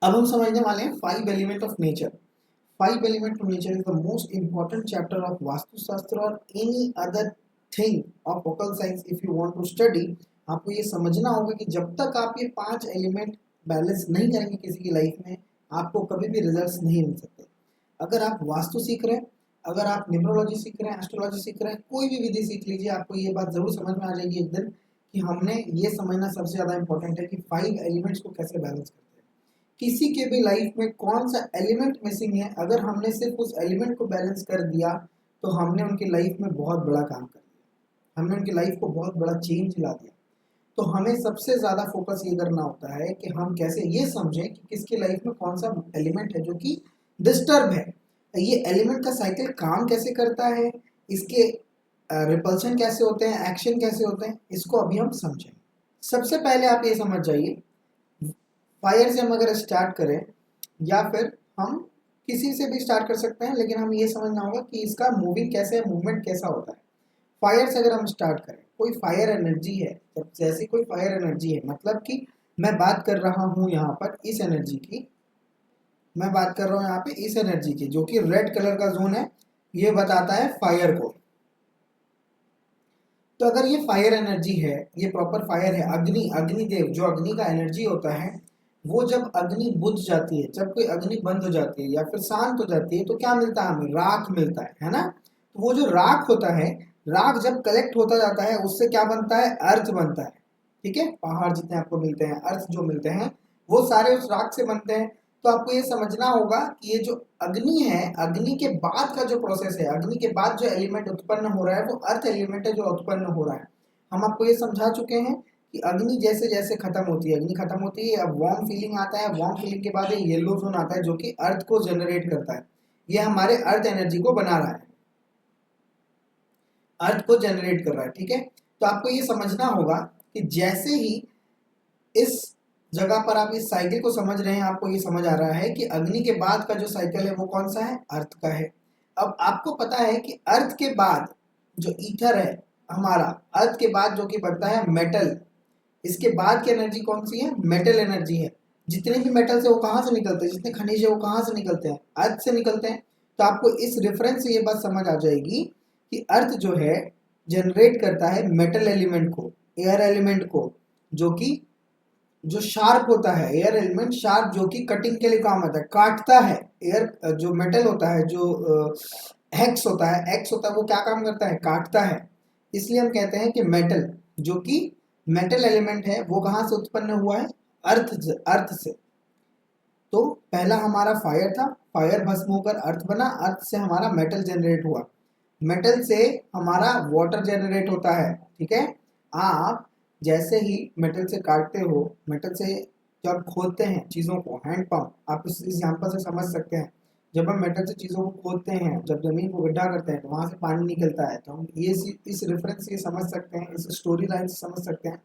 अब हम समझने वाले हैं five element of nature. Five element of nature is the most important chapter of Vastushastra और any other thing of occult science. If you want to study, आपको ये समझना होगा कि जब तक आप ये पांच एलिमेंट बैलेंस नहीं करेंगे किसी की लाइफ में, आपको कभी भी रिजल्ट्स नहीं मिल सकते। अगर आप वास्तु सीख रहे हैं, अगर आप न्यूमरोलॉजी सीख रहे हैं, एस्ट्रोलॉजी सीख रहे हैं, कोई भी विधि सीख लीजिए, आपको ये बात जरूर समझ में आ जाएगी एक दिन कि हमने ये समझना सबसे ज्यादा इंपॉर्टेंट है कि फाइव एलिमेंट्स को कैसे बैलेंस करते हैं। किसी के भी लाइफ में कौन सा एलिमेंट मिसिंग है, अगर हमने सिर्फ उस एलिमेंट को बैलेंस कर दिया तो हमने उनकी लाइफ में बहुत बड़ा काम कर दिया, हमने उनकी लाइफ को बहुत बड़ा चेंज ला दिया। तो हमें सबसे ज्यादा फोकस ये करना होता है कि हम कैसे ये समझें कि किसकी लाइफ में कौन सा एलिमेंट है जो कि डिस्टर्ब है, ये एलिमेंट का साइकिल काम कैसे करता है, इसके रिपल्शन कैसे होते हैं, एक्शन कैसे होते हैं, इसको अभी हम समझें। सबसे पहले आप ये समझ जाइए, फायर से हम अगर स्टार्ट करें या फिर हम किसी से भी स्टार्ट कर सकते हैं, लेकिन हम ये समझना होगा कि इसका मूविंग कैसे है, मूवमेंट कैसा होता है। फायर से अगर हम स्टार्ट करें, कोई फायर एनर्जी है, जब जैसे कोई फायर एनर्जी है मतलब कि मैं बात कर रहा हूं यहाँ पर इस एनर्जी की, मैं बात कर रहा हूँ यहाँ पे इस एनर्जी की, जो कि रेड कलर का जोन है, ये बताता है फायर को। तो अगर ये फायर एनर्जी है, ये प्रॉपर फायर है, अग्नि, अग्निदेव जो अग्नि का एनर्जी होता है, वो जब अग्नि बुझ जाती है, जब कोई अग्नि बंद हो जाती है या फिर शांत हो जाती है, तो क्या मिलता है हमें? राख मिलता है ना। तो वो जो राख होता है, राख जब कलेक्ट होता जाता है उससे क्या बनता है? अर्थ बनता है। ठीक है, पहाड़ जितने आपको मिलते हैं, अर्थ जो मिलते हैं, वो सारे उस राख से बनते हैं। तो आपको ये समझना होगा कि ये जो अग्नि है, अग्नि के बाद का जो प्रोसेस है, अग्नि के बाद जो एलिमेंट उत्पन्न हो रहा है, वो अर्थ एलिमेंट है जो उत्पन्न हो रहा है। हम आपको ये समझा चुके हैं कि अग्नि जैसे जैसे खत्म होती है, अग्नि खत्म होती है, अब वार्म फीलिंग आता है, वार्म फीलिंग के बाद येलो जोन आता है जो कि अर्थ को जनरेट करता है। ये हमारे अर्थ एनर्जी को बना रहा है, अर्थ को जनरेट कर रहा है। ठीक है, तो आपको ये समझना होगा कि जैसे ही इस जगह पर आप इस साइकिल को समझ रहे हैं, आपको ये समझ आ रहा है कि अग्नि के बाद का जो साइकिल है वो कौन सा है? अर्थ का है। अब आपको पता है कि अर्थ के बाद जो ईथर है हमारा, अर्थ के बाद जो कि बनता है मेटल, इसके बाद की एनर्जी कौन सी है? मेटल एनर्जी है। जितने भी मेटल्स है वो कहाँ से निकलते हैं, जितने खनिज है वो कहाँ से निकलते हैं? अर्थ से निकलते हैं। तो आपको इस रेफरेंस से ये बात समझ आ जाएगी कि अर्थ जो है जनरेट करता है मेटल एलिमेंट को, एयर एलिमेंट को, जो कि जो शार्प होता है, एयर एलिमेंट शार्प, जो कि कटिंग के लिए काम आता है, काटता है। एयर जो मेटल होता है, जो हेक्स होता है, एक्स होता है, वो क्या काम करता है? काटता है। इसलिए हम कहते हैं कि मेटल, जो कि मेटल एलिमेंट है, वो कहाँ से उत्पन्न हुआ है? अर्थ, अर्थ से। तो पहला हमारा फायर था, फायर भस्म होकर अर्थ बना, अर्थ से हमारा मेटल जनरेट हुआ, मेटल से हमारा वाटर जनरेट होता है। ठीक है, आप जैसे ही मेटल से काटते हो, मेटल से जब खोदते हैं चीज़ों को, हैंड पंप, आप इस एग्जाम्पल से समझ सकते हैं। जब हम मेटल से चीज़ों को खोदते हैं, जब जमीन को गड्ढा करते हैं, तो वहाँ से पानी निकलता है। तो हम ये इस रेफरेंस से समझ सकते हैं, इस स्टोरी लाइन से समझ सकते हैं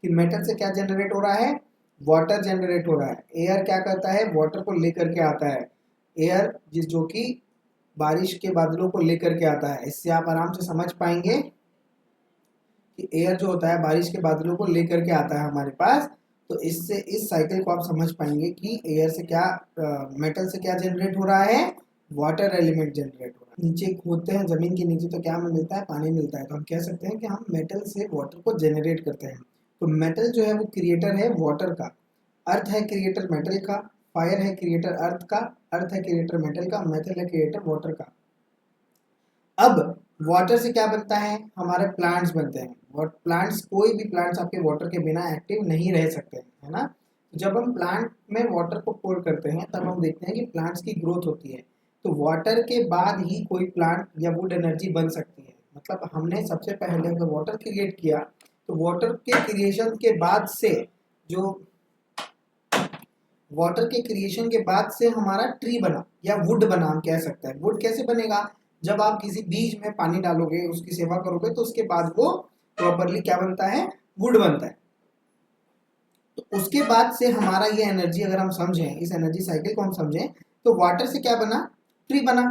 कि मेटल से क्या जनरेट हो रहा है? वाटर जनरेट हो रहा है। एयर क्या करता है? वाटर को लेकर के आता है। एयर जिस जो कि बारिश के बादलों को लेकर के आता है। इससे आप आराम से समझ पाएंगे कि एयर जो होता है बारिश के बादलों को लेकर के आता है हमारे पास। तो इससे इस साइकिल को आप समझ पाएंगे कि एयर से क्या, मेटल से क्या जनरेट हो रहा है? वाटर एलिमेंट जनरेट हो रहा है। नीचे खोदते हैं जमीन के नीचे, तो क्या हमें मिलता है? पानी मिलता है। तो हम कह सकते हैं कि हम मेटल से वाटर को जनरेट करते हैं। तो मेटल जो है वो क्रिएटर है वाटर का, अर्थ है क्रिएटर मेटल का, फायर है क्रिएटर अर्थ का, अर्थ है क्रिएटर मेटल का, मेटल है क्रिएटर वाटर का। अब वाटर से क्या बनता है? हमारे प्लांट्स बनते हैं। और प्लांट्स, कोई भी प्लांट्स आपके वाटर के बिना एक्टिव नहीं रह सकते, है ना। जब हम प्लांट में वाटर को पोर करते हैं, तब हम देखते हैं कि प्लांट्स की ग्रोथ होती है। तो वाटर के बाद ही कोई प्लांट या वुड एनर्जी बन सकती है। मतलब हमने सबसे पहले अगर वाटर क्रिएट किया, तो वाटर के क्रिएशन के बाद से, जो वाटर के क्रिएशन के बाद से हमारा ट्री बना या वुड बना, हम कह सकते हैं। वुड कैसे बनेगा? जब आप किसी बीज में पानी डालोगे, उसकी सेवा करोगे, तो उसके बाद वो प्रॉपरली क्या बनता है? वुड बनता है। तो उसके बाद से हमारा ये एनर्जी, अगर हम समझें इस एनर्जी साइकिल को हम समझें, तो वाटर से क्या बना? ट्री बना।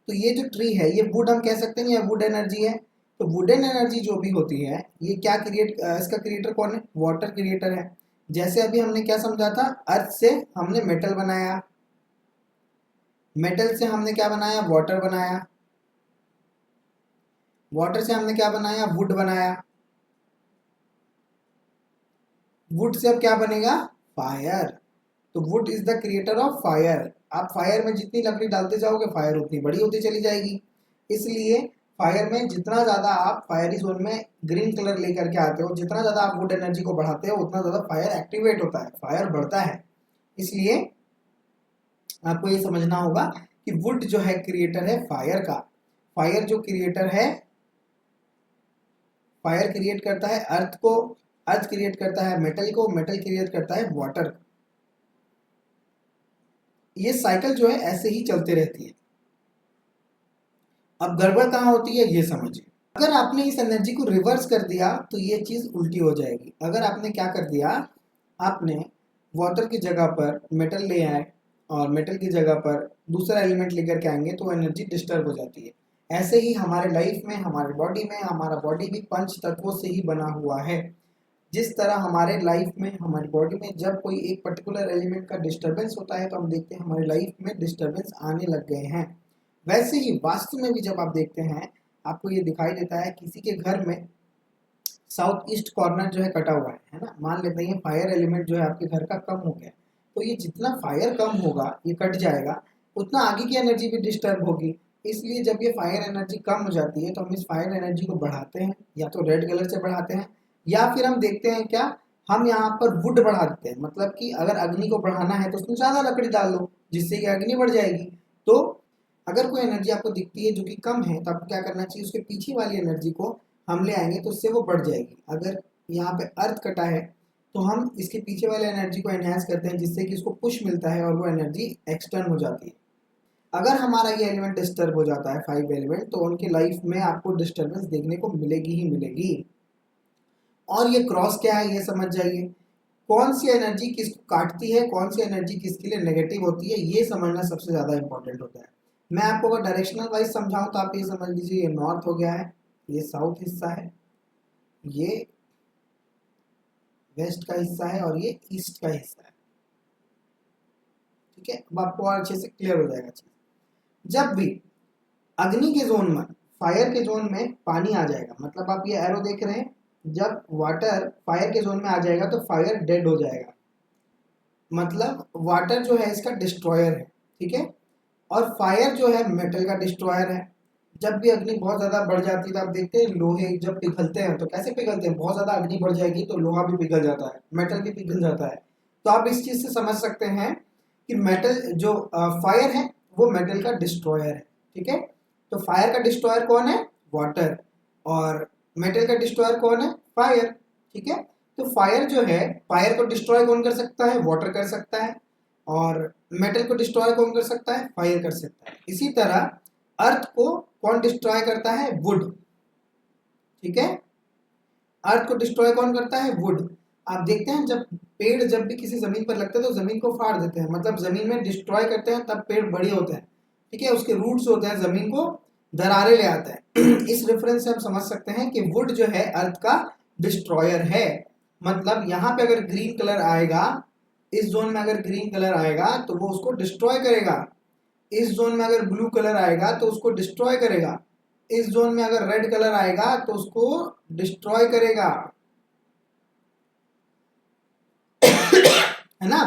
तो ये जो ट्री है, ये वुड हम कह सकते हैं, ये वुड एनर्जी है। तो वुडन एनर्जी जो भी होती है, ये क्या क्रिएट, इसका क्रिएटर कौन है? वाटर क्रिएटर है। जैसे अभी हमने क्या समझा था, अर्थ से हमने मेटल बनाया, मेटल से हमने क्या बनाया, वाटर बनाया, वाटर से हमने क्या बनाया, वुड बनाया, वुड से अब क्या बनेगा, फायर। तो would is the creator of fire. आप फायर में जितनी लकड़ी डालते जाओगे फायर उतनी बड़ी होती चली जाएगी। इसलिए फायर में जितना ज़्यादा आप फायरी जोन में ग्रीन कलर लेकर के आते हो, जितना ज़्यादा आप वुड एनर्जी को बढ़ाते हो उतना ज़्यादा फायर एक्टिवेट होता है, फायर बढ़ता है। इसलिए आपको ये समझना होगा कि वुड जो है क्रिएटर है फायर का। फायर जो क्रिएटर है, फायर क्रिएट करता है अर्थ को, अर्थ क्रिएट करता है मेटल को, मेटल क्रिएट करता है वाटर। ये साइकिल जो है ऐसे ही चलते रहती है। अब गड़बड़ कहाँ होती है ये समझिए। अगर आपने इस एनर्जी को रिवर्स कर दिया तो ये चीज़ उल्टी हो जाएगी। अगर आपने क्या कर दिया, आपने वाटर की जगह पर मेटल ले आए और मेटल की जगह पर दूसरा एलिमेंट लेकर के आएंगे तो एनर्जी डिस्टर्ब हो जाती है। ऐसे ही हमारे लाइफ में, हमारे बॉडी में, हमारा बॉडी भी पंच तत्वों से ही बना हुआ है। जिस तरह हमारे लाइफ में, हमारी बॉडी में जब कोई एक पर्टिकुलर एलिमेंट का डिस्टर्बेंस होता है तो हम देखते हैं हमारी लाइफ में डिस्टर्बेंस आने लग गए हैं। वैसे ही वास्तु में भी जब आप देखते हैं आपको ये दिखाई देता है किसी के घर में साउथ ईस्ट कॉर्नर जो है कटा हुआ है ना। मान लेते हैं फायर एलिमेंट जो है आपके घर का कम हो गया, तो ये जितना फायर कम होगा, ये कट जाएगा, उतना आगे की एनर्जी भी डिस्टर्ब होगी। इसलिए जब ये फायर एनर्जी कम हो जाती है तो हम इस फायर एनर्जी को बढ़ाते हैं, या तो रेड कलर से बढ़ाते हैं या फिर हम देखते हैं क्या, हम यहाँ पर वुड बढ़ा देते हैं। मतलब कि अगर अग्नि को बढ़ाना है तो उसमें ज़्यादा लकड़ी डाल दो जिससे कि अग्नि बढ़ जाएगी। तो अगर कोई एनर्जी आपको दिखती है जो कि कम है तो आपको क्या करना चाहिए, उसके पीछे वाली एनर्जी को हम ले आएंगे तो उससे वो बढ़ जाएगी। अगर यहाँ पे अर्थ कटा है तो हम इसके पीछे वाले एनर्जी को एनहांस करते हैं जिससे कि उसको पुश मिलता है और वो एनर्जी एक्सटर्न हो जाती है। अगर हमारा ये एलिमेंट डिस्टर्ब हो जाता है, 5 एलिमेंट, तो उनकी लाइफ में आपको डिस्टर्बेंस देखने को मिलेगी ही मिलेगी। और ये क्रॉस क्या है ये समझ जाइए। कौन सी एनर्जी किसको काटती है, कौन सी एनर्जी किसके लिए नेगेटिव होती है, ये समझना सबसे ज़्यादा इंपॉर्टेंट होता है। मैं आपको अगर डायरेक्शनल वाइज समझाऊं तो आप ये समझ लीजिए, ये नॉर्थ हो गया है, ये साउथ हिस्सा है, ये वेस्ट का हिस्सा है और ये ईस्ट का हिस्सा है। ठीक है, अब आपको और अच्छे से क्लियर हो जाएगा चीज। जब भी अग्नि के जोन में, फायर के जोन में पानी आ जाएगा, मतलब आप ये एरो देख रहे हैं, जब वाटर फायर के जोन में आ जाएगा तो फायर डेड हो जाएगा। मतलब वाटर जो है इसका डिस्ट्रॉयर है, ठीक है, और फायर जो है मेटल का डिस्ट्रॉयर है। जब भी अग्नि बहुत ज़्यादा बढ़ जाती है तो आप देखते हैं लोहे जब पिघलते हैं तो कैसे पिघलते हैं, बहुत ज़्यादा अग्नि बढ़ जाएगी तो लोहा भी पिघल जाता है, मेटल भी पिघल जाता है। तो आप इस चीज़ से समझ सकते हैं कि मेटल जो फायर है वो मेटल का डिस्ट्रॉयर है। ठीक है, तो फायर का डिस्ट्रॉयर कौन है, वाटर, और मेटल का डिस्ट्रॉयर कौन है, फायर। ठीक है, तो फायर जो है, फायर को डिस्ट्रॉय कौन कर सकता है, वाटर कर सकता है, और मेटल को डिस्ट्रॉय कौन कर सकता है, फायर कर सकता है। इसी तरह अर्थ को कौन डिस्ट्रॉय करता है, वुड। ठीक है, अर्थ को डिस्ट्रॉय कौन करता है, वुड। आप देखते हैं जब पेड़ जब भी किसी जमीन पर लगते हैं तो जमीन को फाड़ देते हैं, मतलब जमीन में डिस्ट्रॉय करते हैं, तब पेड़ बड़े होते हैं। ठीक है, उसके रूट्स होते हैं, जमीन को दरारे ले आते हैं। इस रेफरेंस से हम समझ सकते हैं कि वुड जो है अर्थ का डिस्ट्रॉयर है। मतलब यहाँ पे अगर ग्रीन कलर आएगा, इस जोन में अगर ग्रीन कलर आएगा तो वो उसको डिस्ट्रॉय करेगा। इस जोन में अगर ब्लू कलर आएगा तो उसको डिस्ट्रॉय करेगा। इस जोन में अगर रेड कलर आएगा तो उसको डिस्ट्रॉय करेगा, है ना।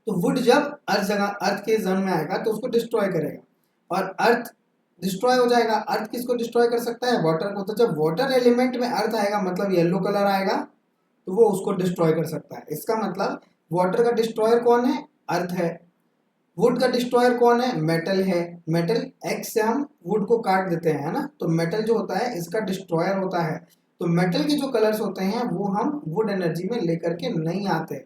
तो वुड जब अर्थ के जोन में आएगा तो उसको डिस्ट्रॉय करेगा और अर्थ डिस्ट्रॉय हो जाएगा। अर्थ किसको डिस्ट्रॉय कर सकता है, वाटर को। तो जब वाटर एलिमेंट में अर्थ आएगा, मतलब येलो कलर आएगा, तो वो उसको डिस्ट्रॉय कर सकता है। इसका मतलब वाटर का डिस्ट्रॉयर कौन है, अर्थ है। वुड का डिस्ट्रॉयर कौन है, मेटल है। मेटल एक्स से हम वुड को काट देते हैं, है ना। तो मेटल जो होता है इसका डिस्ट्रॉयर होता है। तो मेटल के जो कलर्स होते हैं वो हम वुड एनर्जी में लेकर के नहीं आते।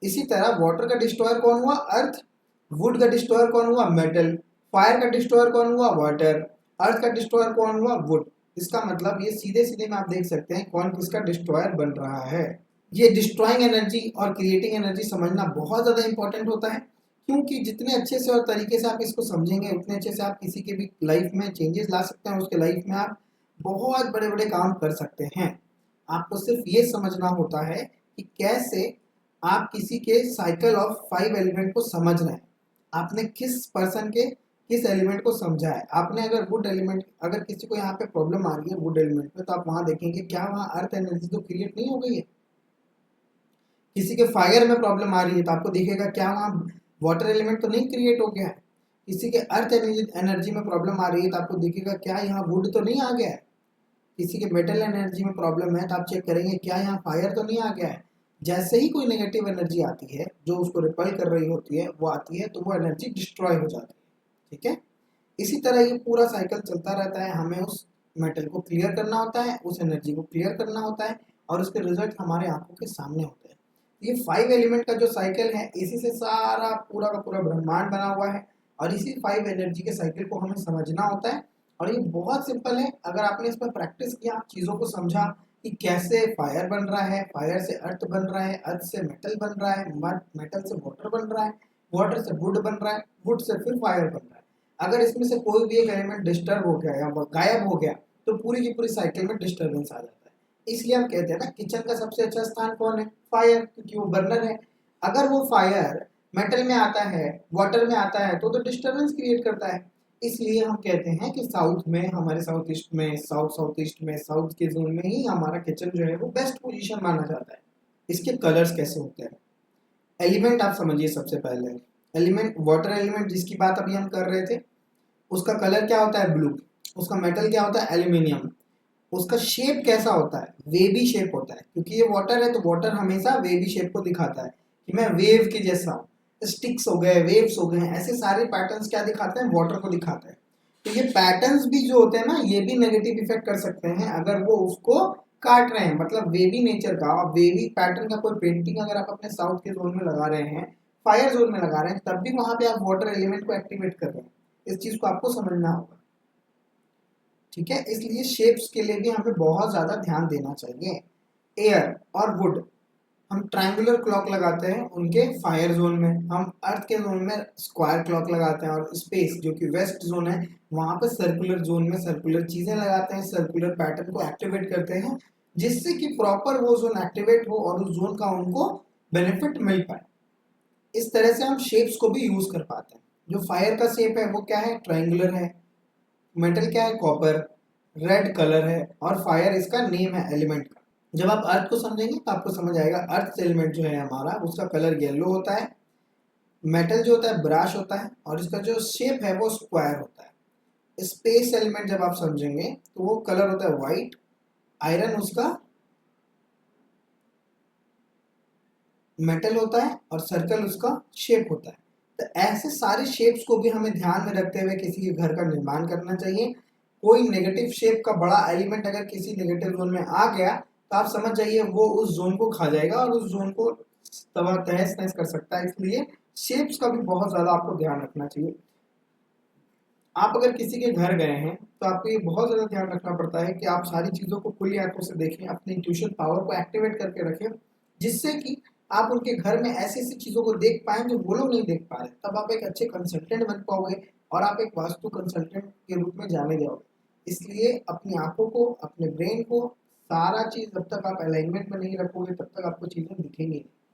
इसी तरह वाटर का डिस्ट्रॉयर कौन हुआ, अर्थ। वुड का डिस्ट्रॉयर कौन हुआ, मेटल। फायर का डिस्ट्रॉयर कौन हुआ, वाटर। अर्थ का डिस्ट्रॉयर कौन हुआ, वुड। इसका मतलब ये सीधे सीधे में आप देख सकते हैं कौन किसका डिस्ट्रॉयर बन रहा है। ये डिस्ट्रॉइंग एनर्जी और क्रिएटिंग एनर्जी समझना बहुत ज़्यादा इंपॉर्टेंट होता है, क्योंकि जितने अच्छे से और तरीके से आप इसको समझेंगे उतने अच्छे से आप किसी के भी लाइफ में चेंजेस ला सकते हैं। उसके लाइफ में आप बहुत बड़े बड़े काम कर सकते हैं। आपको सिर्फ ये समझना होता है कि कैसे आप किसी के साइकिल ऑफ 5 एलिमेंट को समझ रहे हैं, आपने किस पर्सन के किस एलिमेंट को समझा है। आपने अगर वुड एलिमेंट, अगर किसी को यहाँ पे प्रॉब्लम आ रही है वुड एलिमेंट में, तो आप वहां देखेंगे क्या वहां अर्थ एनर्जी तो क्रिएट नहीं हो गई है। किसी के फायर में प्रॉब्लम आ रही है तो आपको दिखेगा क्या वहां वाटर एलिमेंट तो नहीं क्रिएट हो गया है। किसी के अर्थ एनर्जी में प्रॉब्लम आ रही है तो आपको दिखेगा क्या यहाँ वुड तो नहीं आ गया है। किसी के मेटल एनर्जी में प्रॉब्लम है तो आप चेक करेंगे क्या यहाँ फायर तो नहीं आ गया है। जैसे ही कोई नेगेटिव एनर्जी आती है जो उसको रिपल कर रही होती है, वो आती है तो वो एनर्जी डिस्ट्रॉय हो जाती है। ठीक है, इसी तरह ये पूरा साइकिल चलता रहता है। हमें उस मेटल को क्लियर करना होता है, उस एनर्जी को क्लियर करना होता है, और उसके रिजल्ट हमारे आंखों के सामने होते हैं। ये 5 एलिमेंट का जो साइकिल है, इसी से सारा पूरा का पूरा ब्रह्मांड बना हुआ है, और इसी 5 एनर्जी के साइकिल को हमें समझना होता है। और ये बहुत सिंपल है, अगर आपने इस पर प्रैक्टिस किया, चीज़ों को समझा कि कैसे फायर बन रहा है, फायर से अर्थ बन रहा है, अर्थ से मेटल बन रहा है, मेटल से वाटर बन रहा है, वाटर से वुड बन रहा है, वुड से फिर फायर बन रहा है। अगर इसमें से कोई भी एक एलिमेंट डिस्टर्ब हो गया या गायब हो गया तो पूरी की पूरी साइकिल में डिस्टर्बेंस आ जाता है। इसलिए हम कहते हैं ना, किचन का सबसे अच्छा स्थान कौन है? फायर, क्योंकि वो बर्नर है। अगर वो फायर मेटल में आता है, वाटर में आता है, तो डिस्टर्बेंस क्रिएट करता है। इसलिए हम कहते हैं कि साउथ में, हमारे साउथ ईस्ट में, साउथ ईस्ट में, साउथ के जोन में ही हमारा किचन जो है वो बेस्ट पोजीशन माना जाता है। इसके कलर्स कैसे होते हैं, एलिमेंट आप समझिए। सबसे पहले एलिमेंट, वाटर एलिमेंट जिसकी बात अभी हम कर रहे थे, उसका कलर क्या होता है? ब्लू। उसका मेटल क्या होता है? एल्यूमिनियम। उसका शेप कैसा होता है? वेवी शेप होता है, क्योंकि ये वाटर है तो वाटर हमेशा वेवी शेप को दिखाता है कि मैं वेव के जैसा हूँ। स्टिक्स हो गए, वेव्स हो गए, ऐसे सारे पैटर्न्स क्या दिखाते हैं? वाटर को दिखाते हैं। तो ये पैटर्न्स भी जो होते हैं ना, ये भी नेगेटिव इफेक्ट कर सकते हैं अगर वो उसको काट रहे हैं। मतलब वेवी नेचर का, वेवी पैटर्न का कोई पेंटिंग अगर आप अपने साउथ के जोन में लगा रहे हैं, फायर जोन में लगा रहे हैं, तब भी वहां पे आप वाटर एलिमेंट को एक्टिवेट कर रहे हैं। इस चीज को आपको समझना होगा। ठीक है, इसलिए शेप्स के लिए भी हमें बहुत ज्यादा ध्यान देना चाहिए। एयर और वुड, हम ट्रायंगुलर क्लॉक लगाते हैं उनके फायर जोन में, हम अर्थ के जोन में स्क्वायर क्लॉक लगाते हैं, और स्पेस जो कि वेस्ट जोन है वहां पर सर्कुलर जोन में सर्कुलर चीजें लगाते हैं, सर्कुलर पैटर्न को एक्टिवेट करते हैं, जिससे कि प्रॉपर वो जोन एक्टिवेट हो और उस जोन का उनको बेनिफिट मिल पाए। इस तरह से हम शेप्स को भी यूज कर पाते हैं। जो फायर का शेप है वो क्या है? ट्रायंगुलर है। मेटल क्या है? कॉपर। रेड कलर है, और फायर इसका नेम है एलिमेंट का। जब आप अर्थ को समझेंगे तो आपको समझ आएगा, अर्थ एलिमेंट जो है हमारा, उसका कलर येलो होता है। मेटल जो होता है ब्राश होता है, और इसका जो शेप है वो स्क्वायर होता है। स्पेस एलिमेंट जब आप समझेंगे तो वो कलर होता है व्हाइट। आयरन उसका मेटल होता है, और सर्कल उसका शेप होता है। तो ऐसे सारे शेप्स को भी हमें ध्यान में रखते हुए किसी के घर का निर्माण करना चाहिए। कोई नेगेटिव शेप का बड़ा एलिमेंट अगर किसी नेगेटिव जोन में आ गया तो आप समझ जाइए वो उस जोन को खा जाएगा और उस जोन को तबाह तहस नहस कर सकता है। इसलिए शेप्स का भी बहुत ज्यादा आपको ध्यान रखना चाहिए। आप अगर किसी के घर गए हैं तो आपको ये बहुत ज्यादा ध्यान रखना पड़ता है कि आप सारी चीजों को खुली आंखों से देखें, अपनी इंट्यूशन पावर को एक्टिवेट करके रखें, जिससे कि आप उनके घर में ऐसी ऐसी चीजों को देख पाए जो वो लोग नहीं देख पा रहे। तब आप एक अच्छे कंसल्टेंट बन पाओगे, और आप एक वास्तु कंसल्टेंट के रूप में जाने जाओगे। इसलिए अपनी आंखों को, अपने ब्रेन को, सारा चीज जब तक आप अलाइनमेंट में नहीं रखोगे तब तक आपको चीजें दिखेंगी नहीं।